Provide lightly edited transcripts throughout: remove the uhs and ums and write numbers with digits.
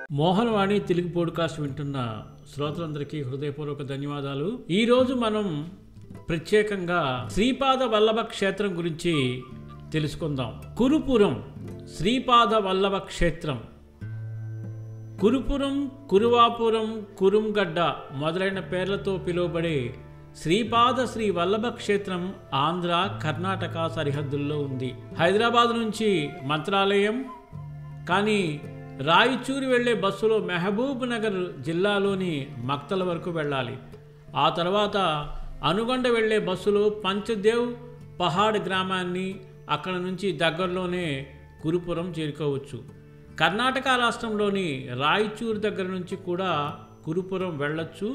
Mohanavani Telugu podcast వింటున్న శ్రోతలందరికీ హృదయపూర్వక ధన్యవాదాలు. ఈరోజు మనం ప్రత్యేకంగా శ్రీపాద వల్లభ క్షేత్రం గురించి తెలుసుకుందాం. కురుపురం శ్రీపాద వల్లభ క్షేత్రం. కురుపురం, కురువాపురం, కురుంగడ్డ మొదలైన పేర్లతో పిలువబడే శ్రీపాద శ్రీ వల్లభ క్షేత్రం ఆంధ్ర, కర్ణాటక సరిహద్దుల్లో ఉంది. హైదరాబాద్ నుంచి మంత్రాలయం కానీ రాయచూరు వెళ్లే బస్సులో మహబూబ్ నగర్ జిల్లాలోని మక్తల వరకు వెళ్ళాలి. ఆ తర్వాత అనుగొండ వెళ్లే బస్సులో పంచదేవ్ పహాడ్ గ్రామాన్ని, అక్కడ నుంచి దగ్గరలోనే కురుపురం చేరుకోవచ్చు. కర్ణాటక రాష్ట్రంలోని రాయచూరు దగ్గర నుంచి కూడా కురుపురం వెళ్ళొచ్చు.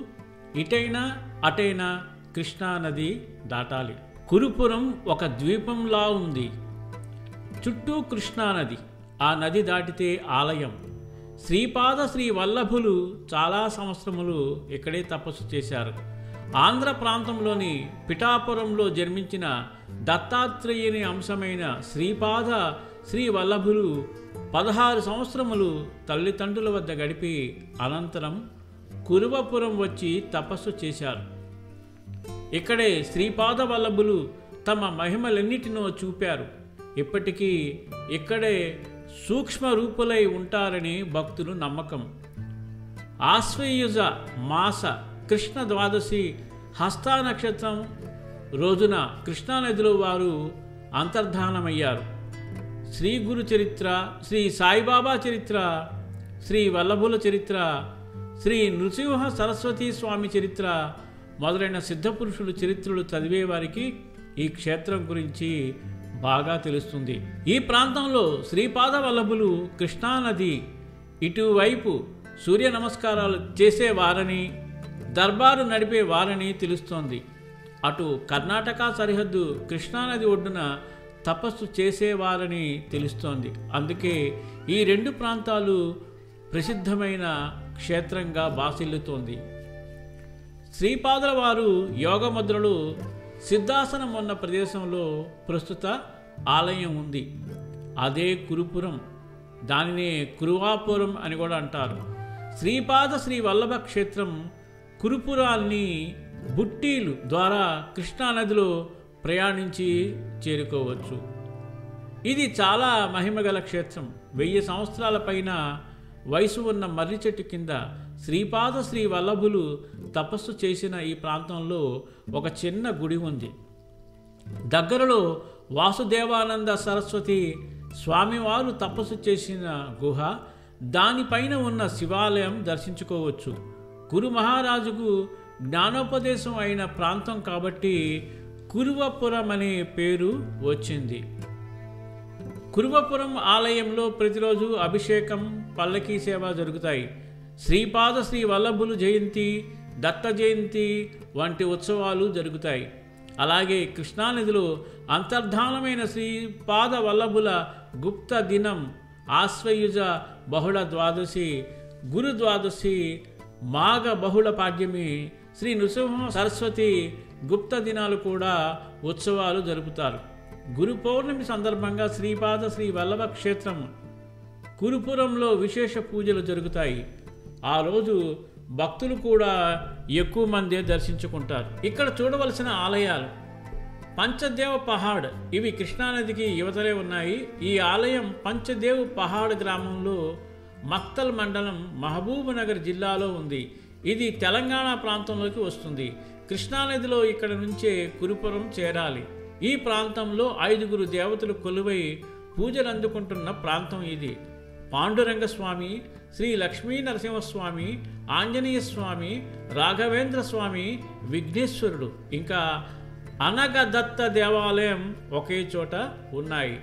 ఇటైనా అటైనా కృష్ణా నది దాటాలి. కురుపురం ఒక ద్వీపంలా ఉంది. చుట్టూ కృష్ణా నది. ఆ నది దాటితే ఆలయం. శ్రీపాద శ్రీ వల్లభులు చాలా సంవత్సరములు ఇక్కడే తపస్సు చేశారు. ఆంధ్ర ప్రాంతంలోని పిఠాపురంలో జన్మించిన దత్తాత్రేయుని అంశమైన శ్రీపాద శ్రీ వల్లభులు 16 సంవత్సరములు తల్లిదండ్రుల వద్ద గడిపి అనంతరం కురువపురం వచ్చి తపస్సు చేశారు. ఇక్కడే శ్రీపాద వల్లభులు తమ మహిమలన్నిటినో చూపారు. ఇప్పటికీ ఇక్కడే సూక్ష్మ రూపులై ఉంటారని భక్తులు నమ్మకం. ఆశ్వయుజ మాస కృష్ణ ద్వాదశి హస్త నక్షత్రం రోజున కృష్ణానదిలో వారు అంతర్ధానమయ్యారు. శ్రీ గురు చరిత్ర, శ్రీ సాయిబాబా చరిత్ర, శ్రీ వల్లభుల చరిత్ర, శ్రీ నృసింహ సరస్వతీ స్వామి చరిత్ర మొదలైన సిద్ధపురుషుల చరిత్రలు చదివేవారికి ఈ క్షేత్రం గురించి బాగా తెలుస్తుంది. ఈ ప్రాంతంలో శ్రీపాద వల్లభులు కృష్ణానది ఇటువైపు సూర్య నమస్కారాలు చేసేవారని, దర్బారు నడిపేవారని తెలుస్తోంది. అటు కర్ణాటక సరిహద్దు కృష్ణానది ఒడ్డున తపస్సు చేసేవారని తెలుస్తోంది. అందుకే ఈ రెండు ప్రాంతాలు ప్రసిద్ధమైన క్షేత్రంగా బాసిల్లుతోంది. శ్రీపాదుల వారు యోగముద్రలు సిద్ధాసనం ఉన్న ప్రదేశంలో ప్రస్తుత ఆలయం ఉంది. అదే కురుపురం. దానినే కురువాపురం అని కూడా అంటారు. శ్రీపాద శ్రీ వల్లభ క్షేత్రం కురుపురాన్ని బుట్టీలు ద్వారా కృష్ణానదిలో ప్రయాణించి చేరుకోవచ్చు. ఇది చాలా మహిమగల క్షేత్రం. 1000 సంవత్సరాల పైన వయసు ఉన్న మర్రి చెట్టు కింద శ్రీపాద శ్రీ వల్లభులు తపస్సు చేసిన ఈ ప్రాంతంలో ఒక చిన్న గుడి ఉంది. దగ్గరలో వాసుదేవానంద సరస్వతి స్వామివారు తపస్సు చేసిన గుహ, దానిపైన ఉన్న శివాలయం దర్శించుకోవచ్చు. కురు మహారాజుకు జ్ఞానోపదేశం అయిన ప్రాంతం కాబట్టి కురువపురం అనే పేరు వచ్చింది. కురువపురం ఆలయంలో ప్రతిరోజు అభిషేకం, పల్లకీ సేవ జరుగుతాయి. శ్రీపాద శ్రీ వల్లభులు జయంతి, దత్త జయంతి వంటి ఉత్సవాలు జరుగుతాయి. అలాగే కృష్ణానదిలో అంతర్ధానమైన శ్రీపాద వల్లభుల గుప్త దినం ఆశ్వయుజ బహుళ ద్వాదశి, గురు ద్వాదశి, మాఘ బహుళ పాడ్యమి, శ్రీ నృసింహ సరస్వతి గుప్త దినాలు కూడా ఉత్సవాలు జరుపుతారు. గురు పౌర్ణమి సందర్భంగా శ్రీపాద శ్రీ వల్లభ క్షేత్రం కురుపురంలో విశేష పూజలు జరుగుతాయి. ఆ రోజు భక్తులు కూడా ఎక్కువ మందే దర్శించుకుంటారు. ఇక్కడ చూడవలసిన ఆలయాలు: పంచదేవ్ పహాడ్, ఇవి కృష్ణానదికి యువతలే ఉన్నాయి. ఈ ఆలయం పంచదేవ్ పహాడ్ గ్రామంలో మక్తల్ మండలం, మహబూబ్ నగర్ జిల్లాలో ఉంది. ఇది తెలంగాణ ప్రాంతంలోకి వస్తుంది. కృష్ణానదిలో ఇక్కడ నుంచే కురుపురం చేరాలి. ఈ ప్రాంతంలో 5 దేవతలు కొలువై పూజలు అందుకుంటున్న ప్రాంతం ఇది. పాండురంగ స్వామి, శ్రీ లక్ష్మీ నరసింహస్వామి, ఆంజనేయ స్వామి, రాఘవేంద్ర స్వామి, విఘ్నేశ్వరుడు, ఇంకా అనగదత్త దేవాలయం ఒకే చోట ఉన్నాయి.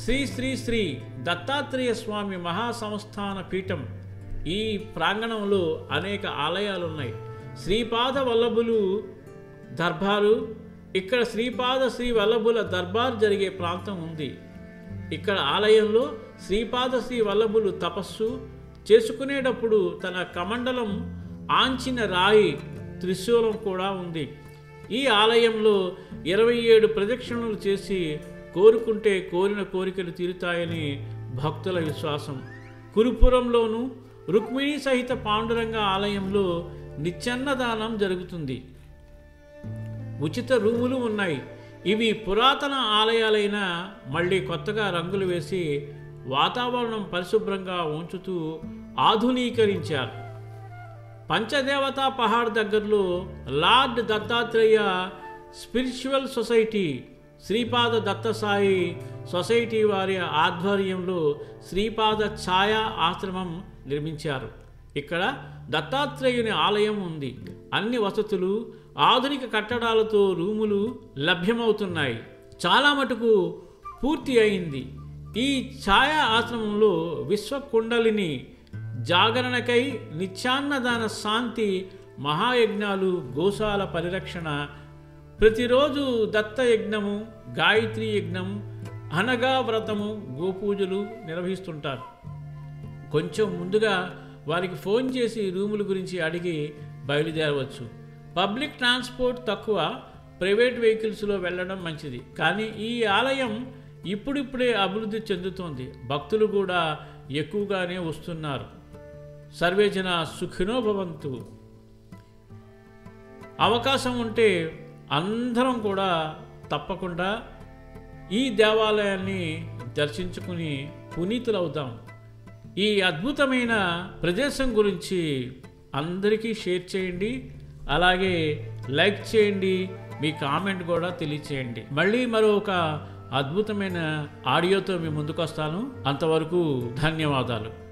శ్రీ శ్రీ శ్రీ దత్తాత్రేయ స్వామి మహాసంస్థాన పీఠం. ఈ ప్రాంగణంలో అనేక ఆలయాలున్నాయి. శ్రీపాద వల్లభులు దర్బారు. ఇక్కడ శ్రీపాద శ్రీ వల్లభుల దర్బార్ జరిగే ప్రాంతం ఉంది. ఇక్కడ ఆలయంలో శ్రీపాద శ్రీ వల్లభులు తపస్సు చేసుకునేటప్పుడు తన కమండలం ఆంచిన రాయి త్రిశూలం కూడా ఉంది. ఈ ఆలయంలో 27 ప్రదక్షిణలు చేసి కోరుకుంటే కోరిన కోరికలు తీరుతాయని భక్తుల విశ్వాసం. కురుపురంలోనూ రుక్మిణీ సహిత పాండురంగ ఆలయంలో నిత్యన్నదానం జరుగుతుంది. ఉచిత రూములు ఉన్నాయి. ఇవి పురాతన ఆలయాలైన మళ్ళీ కొత్తగా రంగులు వేసి వాతావరణం పరిశుభ్రంగా ఉంచుతూ ఆధునీకరించారు. పంచదేవతా పహాడ్ దగ్గరలో lord Dattatreya spiritual society, Sripada Dattasai society వారి ఆధ్వర్యంలో శ్రీపాద ఛాయా ఆశ్రమం నిర్మించారు. ఇక్కడ దత్తాత్రేయుని ఆలయం ఉంది. అన్ని వసతులు, ఆధునిక కట్టడాలతో రూములు లభ్యమవుతున్నాయి. చాలా మటుకు పూర్తి అయింది. ఈ ఛాయా ఆశ్రమంలో విశ్వకుండలిని జాగరణకై నిత్యాన్నదాన శాంతి మహాయజ్ఞాలు, గోశాల పరిరక్షణ, ప్రతిరోజు దత్తయజ్ఞము, గాయత్రి యజ్ఞం, అనగా వ్రతము, గోపూజలు నిర్వహిస్తుంటారు. కొంచెం ముందుగా వారికి ఫోన్ చేసి రూముల గురించి అడిగి బయలుదేరవచ్చు. పబ్లిక్ ట్రాన్స్పోర్ట్ తక్కువ, ప్రైవేట్ వెహికల్స్లో వెళ్ళడం మంచిది. కానీ ఈ ఆలయం ఇప్పుడిప్పుడే అభివృద్ధి చెందుతోంది. భక్తులు కూడా ఎక్కువగానే వస్తున్నారు. సర్వే జన సుఖినో భవంతు. అవకాశం ఉంటే అందరం కూడా తప్పకుండా ఈ దేవాలయాన్ని దర్శించుకుని పునీతులవుతాం. ఈ అద్భుతమైన ప్రదేశం గురించి అందరికీ షేర్ చేయండి, అలాగే లైక్ చేయండి, మీ కామెంట్ కూడా తెలియచేయండి. మళ్ళీ మరొక అద్భుతమైన ఆడియోతో మీ ముందుకు వస్తాను. అంతవరకు ధన్యవాదాలు.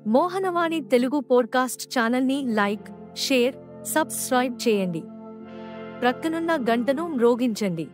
మోహనవాణి తెలుగు పోడ్కాస్ట్ ఛానల్ని లైక్, షేర్, సబ్స్క్రైబ్ చేయండి. ప్రక్కనున్న గంటను మ్రోగించండి.